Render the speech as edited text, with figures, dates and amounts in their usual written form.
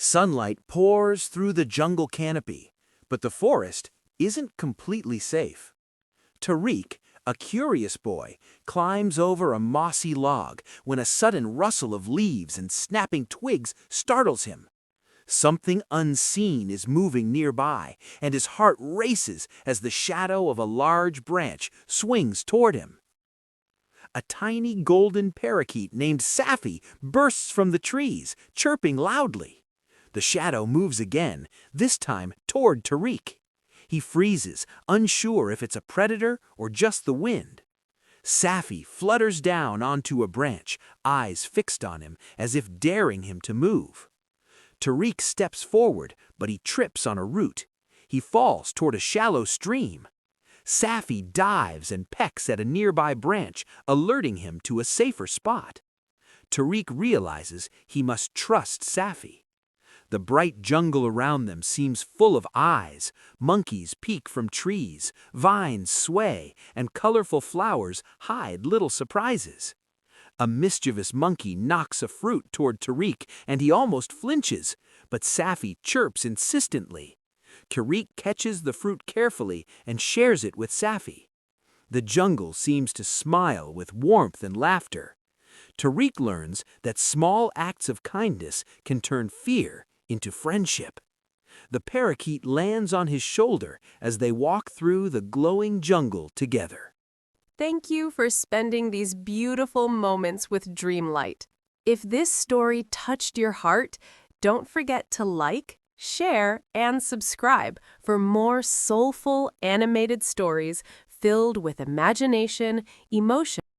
Sunlight pours through the jungle canopy, but the forest isn't completely safe. Tariq, a curious boy, climbs over a mossy log when a sudden rustle of leaves and snapping twigs startles him. Something unseen is moving nearby, and his heart races as the shadow of a large branch swings toward him. A tiny golden parakeet named Safi bursts from the trees, chirping loudly. The shadow moves again, this time toward Tariq. He freezes, unsure if it's a predator or just the wind. Safi flutters down onto a branch, eyes fixed on him as if daring him to move. Tariq steps forward, but he trips on a root. He falls toward a shallow stream. Safi dives and pecks at a nearby branch, alerting him to a safer spot. Tariq realizes he must trust Safi. The bright jungle around them seems full of eyes. Monkeys peek from trees, vines sway, and colorful flowers hide little surprises. A mischievous monkey knocks a fruit toward Tariq, and he almost flinches, but Safi chirps insistently. Tariq catches the fruit carefully and shares it with Safi. The jungle seems to smile with warmth and laughter. Tariq learns that small acts of kindness can turn fear into friendship. The parakeet lands on his shoulder as they walk through the glowing jungle together. Thank you for spending these beautiful moments with Dreamlight. If this story touched your heart, don't forget to like, share, and subscribe for more soulful animated stories filled with imagination, emotion,